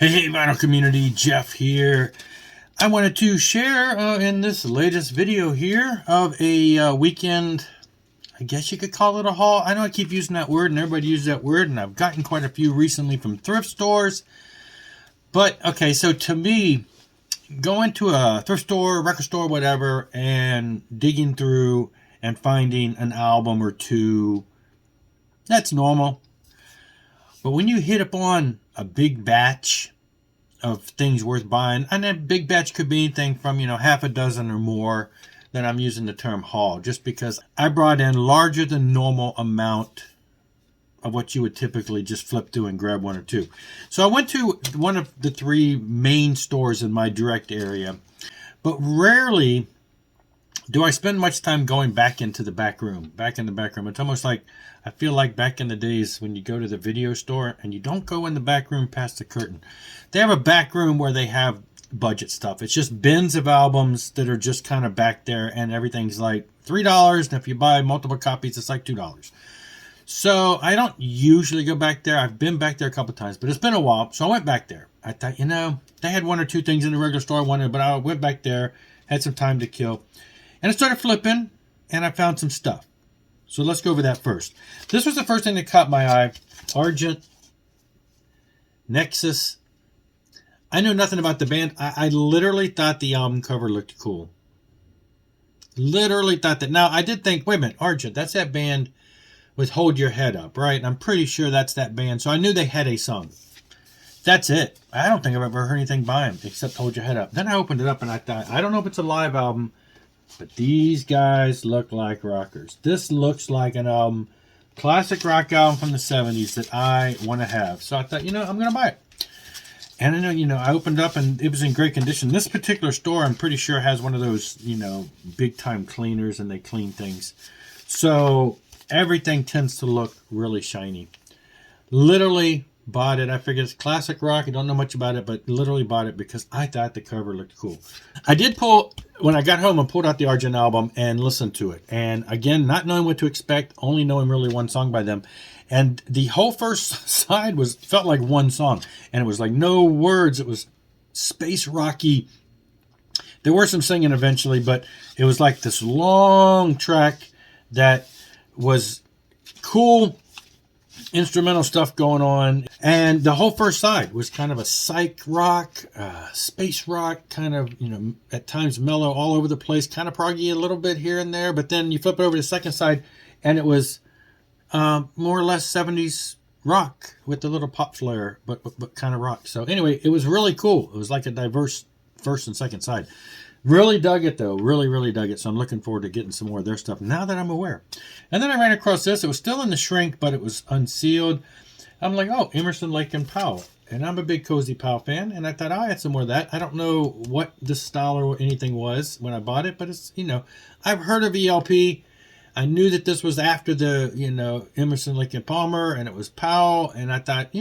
Hey, vinyl community, Jeff here. I wanted to share in this latest video here of a weekend, I guess you could call it a haul. I know I keep using that word and everybody uses that word, and I've gotten quite a few recently from thrift stores. But, okay, so to me, going to a thrift store, record store, whatever, and digging through and finding an album or two, that's normal. But when you hit upon a big batch of things worth buying, and that big batch could be anything from, half a dozen or more, then I'm using the term haul, just because I brought in larger than normal amount of what you would typically just flip through and grab one or two. So I went to one of the three main stores in my direct area, but rarely do I spend much time going back into the back room. It's almost like, I feel like back in the days when you go to the video store and you don't go in the back room past the curtain. They have a back room where they have budget stuff. It's just bins of albums that are just kind of back there, and everything's like $3, and if you buy multiple copies, it's like $2. So I don't usually go back there. I've been back there a couple times, but it's been a while, so I went back there. I thought, they had one or two things in the regular store I wanted, but I went back there, had some time to kill. And I started flipping, and I found some stuff. So let's go over that first. This was the first thing that caught my eye. Argent, Nexus. I knew nothing about the band. I literally thought the album cover looked cool. Literally thought that. Now, I did think, wait a minute, Argent, that's that band with Hold Your Head Up, right? And I'm pretty sure that's that band. So I knew they had a song. That's it. I don't think I've ever heard anything by them except Hold Your Head Up. Then I opened it up and I thought, I don't know if it's a live album, but these guys look like rockers. This looks like an album, classic rock album from the 70s that I want to have. So I thought, I'm going to buy it. And I know, I opened up and it was in great condition. This particular store, I'm pretty sure, has one of those, big time cleaners, and they clean things. So everything tends to look really shiny. Literally bought it. I figured it's classic rock. I don't know much about it, but literally bought it because I thought the cover looked cool. I did when I got home, I pulled out the Argent album and listened to it. And again, not knowing what to expect, only knowing really one song by them. And the whole first side felt like one song. And it was like no words. It was space rocky. There were some singing eventually, but it was like this long track that was cool instrumental stuff going on, and the whole first side was kind of a psych rock, space rock, kind of, at times mellow, all over the place, kind of proggy a little bit here and there, but then you flip it over to the second side, and it was more or less 70s rock with a little pop flair, but kind of rock. So anyway, it was really cool. It was like a diverse first and second side. Really dug it, though. Really, really dug it. So I'm looking forward to getting some more of their stuff now that I'm aware. And then I ran across this. It was still in the shrink, but it was unsealed. I'm like, oh, Emerson, Lake and Powell. And I'm a big Cozy Powell fan. And I thought, I had some more of that. I don't know what this style or anything was when I bought it, but it's, I've heard of ELP. I knew that this was after the, Emerson, Lake and Palmer, and it was Powell. And I thought,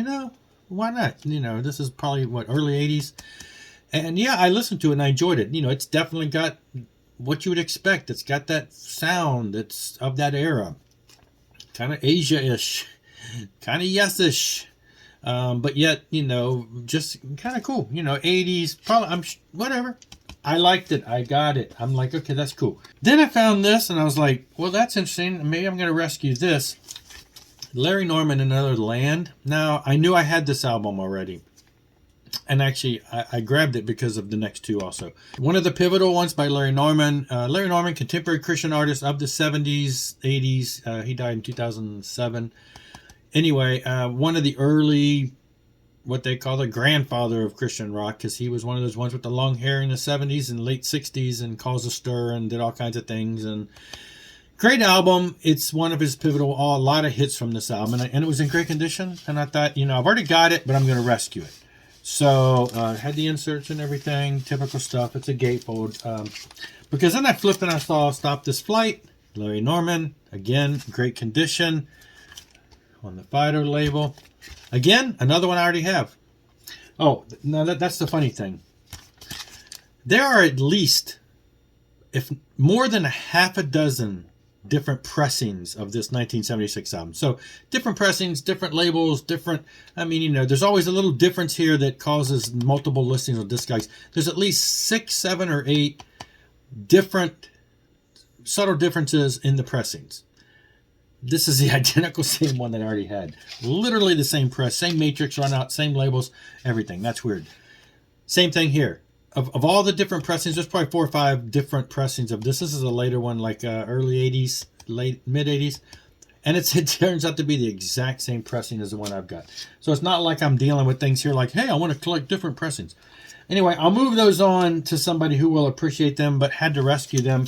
why not? This is probably, early 80s. And yeah, I listened to it and I enjoyed it. It's definitely got what you would expect. It's got that sound that's of that era. Kind of Asia-ish. Kind of yes-ish. But yet, just kind of cool. 80s. Probably, whatever. I liked it. I got it. I'm like, okay, that's cool. Then I found this and I was like, well, that's interesting. Maybe I'm going to rescue this. Larry Norman, Another Land. Now, I knew I had this album already. And actually, I grabbed it because of the next two also. One of the pivotal ones by Larry Norman. Larry Norman, contemporary Christian artist of the 70s, 80s. He died in 2007. Anyway, one of the early, what they call the grandfather of Christian rock, because he was one of those ones with the long hair in the 70s and late 60s and caused a stir and did all kinds of things. And great album. It's one of his pivotal, a lot of hits from this album. And it was in great condition. And I thought, I've already got it, but I'm going to rescue it. So, had the inserts and everything, typical stuff. It's a gatefold. Because then I flipped and I saw Stop This Flight, Larry Norman. Again, great condition on the Fido label. Again, another one I already have. Oh, no, that's the funny thing. There are at least, if more than a half a dozen different pressings of this 1976 album. So different pressings, different labels, different, I mean, you know, there's always a little difference here that causes multiple listings of disc. There's at least 6, 7, or 8 different subtle differences in the pressings. This is the identical same one that I already had. Literally the same press, same matrix run out, same labels, everything. That's weird. Same thing here. Of all the different pressings, there's probably 4 or 5 different pressings of this. This is a later one, like early 80s, mid 80s. And it turns out to be the exact same pressing as the one I've got. So it's not like I'm dealing with things here like, hey, I want to collect different pressings. Anyway, I'll move those on to somebody who will appreciate them, but had to rescue them.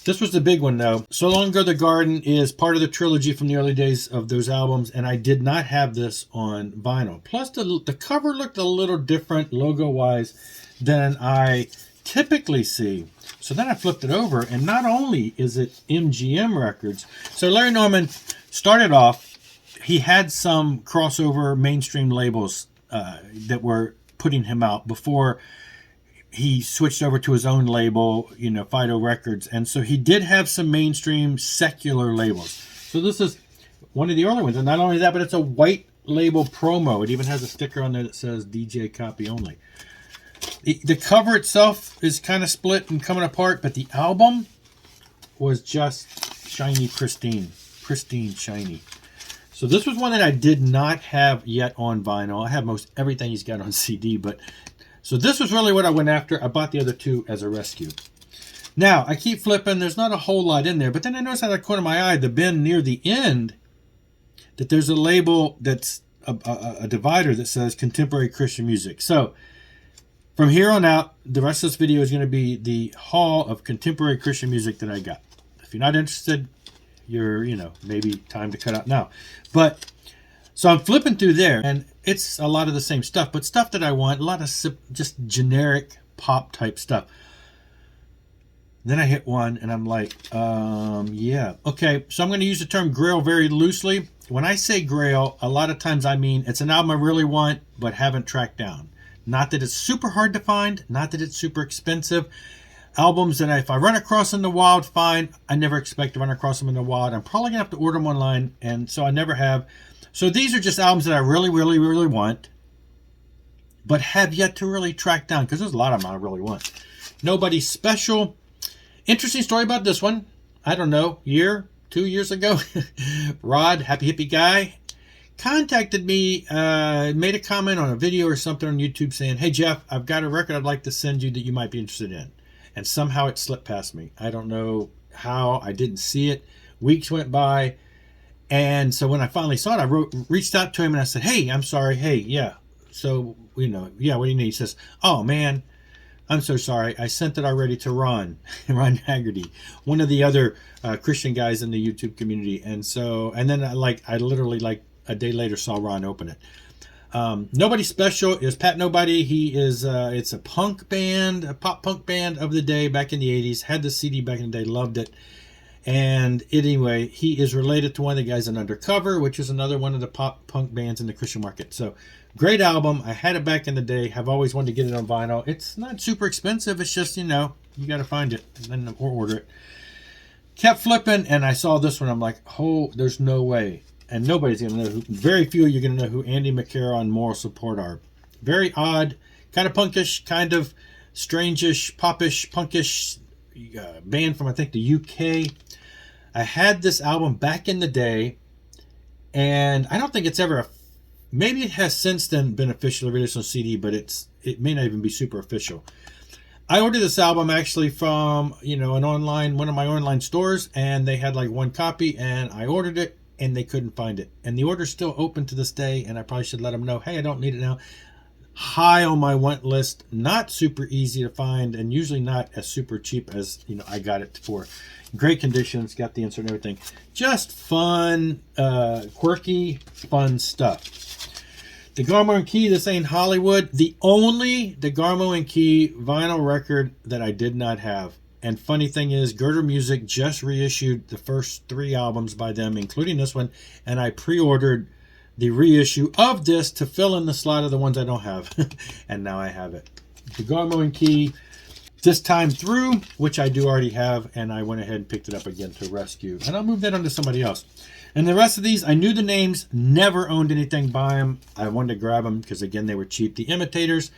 This was the big one, though. So Long Ago the Garden is part of the trilogy from the early days of those albums, and I did not have this on vinyl. Plus, the cover looked a little different logo-wise than I typically see. So then I flipped it over, and not only is it MGM Records. So Larry Norman started off, he had some crossover mainstream labels that were putting him out before he switched over to his own label, you know, Fido Records. And so he did have some mainstream secular labels. So this is one of the early ones. And not only that, but it's a white label promo. It even has a sticker on there that says DJ copy only. The cover itself is kind of split and coming apart, but the album was just shiny, pristine, shiny. So this was one that I did not have yet on vinyl. I have most everything he's got on CD, but so this was really what I went after. I bought the other 2 as a rescue. Now, I keep flipping. There's not a whole lot in there, but then I noticed out of the corner of my eye, the bin near the end, that there's a label that's a divider that says Contemporary Christian Music. So from here on out, the rest of this video is going to be the haul of contemporary Christian music that I got. If you're not interested, you're, you know, maybe time to cut out now. But so I'm flipping through there, and it's a lot of the same stuff, but stuff that I want, a lot of just generic pop type stuff. Then I hit one, and I'm like, yeah. Okay, so I'm going to use the term grail very loosely. When I say grail, a lot of times I mean it's an album I really want, but haven't tracked down. Not that it's super hard to find, not that it's super expensive. Albums that if I run across in the wild, fine. I never expect to run across them in the wild. I'm probably going to have to order them online, and so I never have. So these are just albums that I really, really, really want, but have yet to really track down, because there's a lot of them I really want. Nobody special. Interesting story about this one. I don't know, 2 years ago, Rod, happy hippie guy, contacted me, made a comment on a video or something on YouTube saying, hey, Jeff, I've got a record I'd like to send you that you might be interested in. And somehow it slipped past me. I don't know how. I didn't see it. Weeks went by. And so when I finally saw it, I reached out to him and I said, hey, I'm sorry. Hey, yeah. So, you know, yeah, what do you need? He says, oh, man, I'm so sorry. I sent it already to Ron Haggerty, one of the other Christian guys in the YouTube community. And so, and then I literally like a day later saw Ron open it. Nobody Special is Pat Nobody. He is, it's a punk band, a pop punk band of the day back in the 80s. Had the CD back in the day, loved it. And anyway, he is related to one of the guys in Undercover, which is another one of the pop punk bands in the Christian market. So great album. I had it back in the day. Have always wanted to get it on vinyl. It's not super expensive. It's just, you know, you got to find it and then or order it. Kept flipping, and I saw this one. I'm like, oh, there's no way. And nobody's going to know very few of you are going to know who Andy McCara and Moral Support are. Very odd, kind of punkish, kind of strangish, popish, punkish band from, I think, the UK. I had this album back in the day, and I don't think it's ever, maybe it has since then been officially released on CD, but it may not even be super official. I ordered this album actually from, you know, one of my online stores, and they had like one copy, and I ordered it, and they couldn't find it. And the order's still open to this day, and I probably should let them know, hey, I don't need it now. High on my want list, not super easy to find, and usually not as super cheap as, you know, I got it for. Great conditions, got the insert and everything. Just fun, quirky, fun stuff. DeGarmo and Key, This Ain't Hollywood. The only DeGarmo and Key vinyl record that I did not have. And funny thing is, Girder Music just reissued the first 3 albums by them, including this one, and I pre-ordered the reissue of this to fill in the slot of the ones I don't have. And now I have it. DeGarmo and Key, This time through, which I do already have, and I went ahead and picked it up again to rescue. And I'll move that on to somebody else. And the rest of these, I knew the names, never owned anything by them. I wanted to grab them because, again, they were cheap. The Imitators,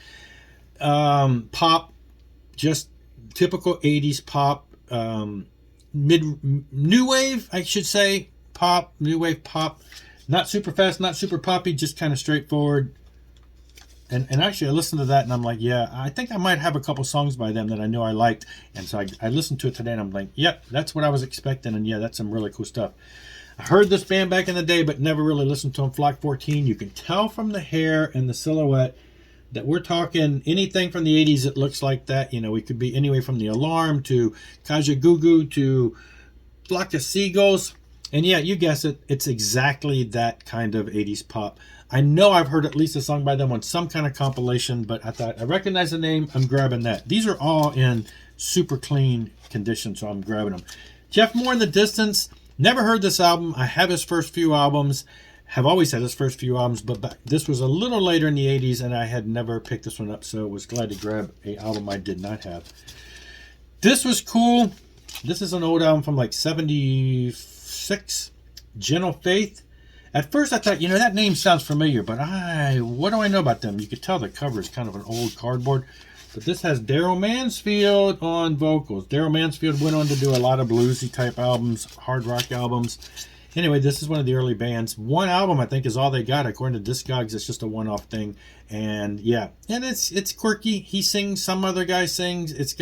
pop, just typical 80s pop, new wave, I should say, pop, new wave pop. Not super fast, not super poppy, just kind of straightforward. And actually, I listened to that, and I'm like, yeah, I think I might have a couple songs by them that I know I liked. And so I listened to it today, and I'm like, yep, that's what I was expecting. And yeah, that's some really cool stuff. I heard this band back in the day, but never really listened to them. Flock 14, you can tell from the hair and the silhouette that we're talking anything from the 80s that looks like that. You know, we could be anyway from The Alarm to Kajagoogoo to Flock of Seagulls. And yeah, you guess it, it's exactly that kind of 80s pop. I know I've heard at least a song by them on some kind of compilation, but I thought I recognize the name, I'm grabbing that. These are all in super clean condition, so I'm grabbing them. Jeff Moore in the Distance, never heard this album. I have his first few albums, have always had his first few albums, but this was a little later in the 80s, and I had never picked this one up, so was glad to grab an album I did not have. This was cool. This is an old album from like 76, Gentle Faith. At first I thought, you know, that name sounds familiar, but what do I know about them? You could tell the cover is kind of an old cardboard. But this has Daryl Mansfield on vocals. Daryl Mansfield went on to do a lot of bluesy type albums, hard rock albums. Anyway, this is one of the early bands. One album, I think, is all they got. According to Discogs, it's just a one-off thing. And yeah, and it's quirky. He sings, some other guy sings. It's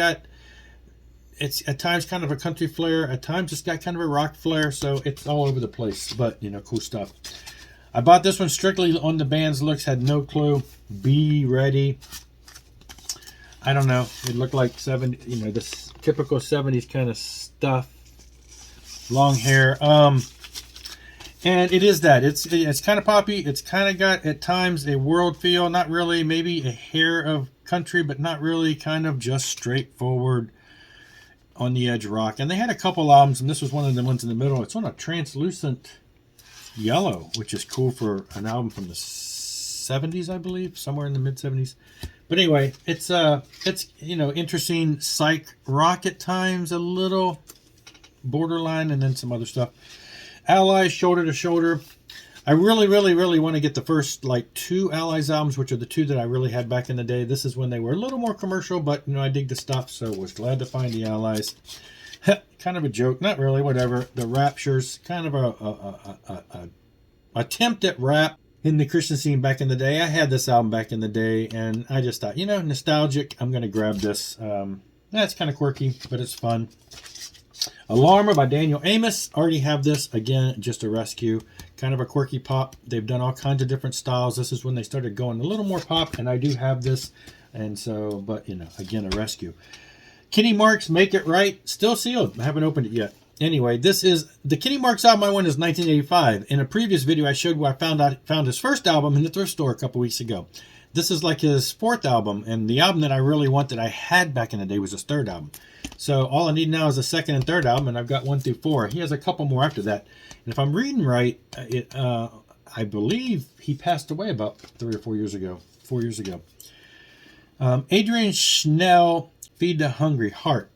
at times kind of a country flair. At times it's got kind of a rock flair. So it's all over the place. But, you know, cool stuff. I bought this one strictly on the band's looks. Had no clue. Be Ready. I don't know. It looked like 70, you know, this typical 70s kind of stuff. Long hair. And it is that. It's kind of poppy. It's kind of got, at times, a world feel. Not really. Maybe a hair of country, but not really. Kind of just straightforward on the edge rock. And they had a couple albums, and this was one of the ones in the middle. It's on a translucent yellow, which is cool for an album from the 70s, I believe. Somewhere in the mid-70s. But anyway, it's you know, interesting psych rock at times, a little borderline, and then some other stuff. Allies, Shoulder to Shoulder. I really, really, really want to get the first like 2 Allies albums, which are the 2 that I really had back in the day. This is when they were a little more commercial, but you know, I dig the stuff, so was glad to find the Allies. Kind of a joke, not really, whatever. The Raptures, kind of a attempt at rap in the Christian scene back in the day. I had this album back in the day, and I just thought, you know, nostalgic, I'm going to grab this. That's kind of quirky, but it's fun. Alarmer by Daniel Amos. Already have this. Again, just a rescue. Kind of a quirky pop. They've done all kinds of different styles. This is when they started going a little more pop, and I do have this. And so, but, you know, again, a rescue. Kenny Marks, Make It Right. Still sealed. I haven't opened it yet. Anyway, this is the Kenny Marks album I won is 1985. In a previous video, I showed where I found his first album in the thrift store a couple weeks ago. This is like his 4th album, and the album that I really want that I had back in the day was his 3rd album. So all I need now is the 2nd and 3rd album, and I've got 1 through 4. He has a couple more after that. And if I'm reading right, I believe he passed away about 3 or 4 years ago. 4 years ago. Adrian Schnell, Feed the Hungry Heart.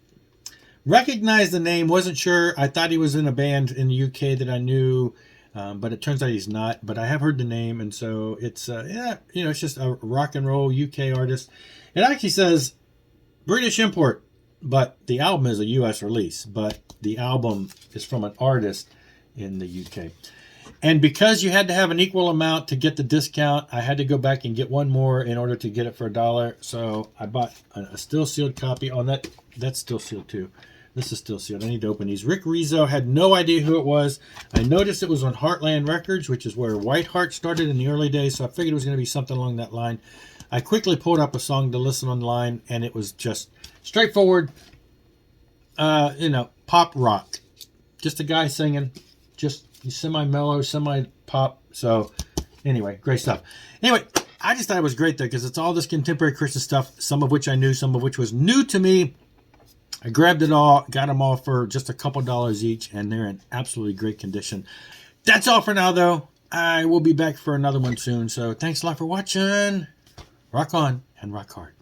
Recognized the name, wasn't sure. I thought he was in a band in the UK that I knew, but it turns out he's not. But I have heard the name, and so it's, yeah, you know, it's just a rock and roll UK artist. It actually says British import, but the album is a US release. But the album is from an artist in the UK. And because you had to have an equal amount to get the discount, I had to go back and get one more in order to get it for $1. So I bought a still sealed copy. Oh, that's still sealed too. This is still sealed. I need to open these. Rick Rizzo, had no idea who it was. I noticed it was on Heartland Records, which is where White Heart started in the early days, so I figured it was going to be something along that line. I quickly pulled up a song to listen online, and it was just straightforward, you know, pop rock. Just a guy singing, just semi-mellow, semi-pop. So anyway, great stuff. Anyway, I just thought it was great though, because it's all this contemporary Christian stuff, some of which I knew, some of which was new to me. I grabbed it all, got them all for just a couple dollars each, and they're in absolutely great condition. That's all for now, though. I will be back for another one soon, so thanks a lot for watching. Rock on and rock hard.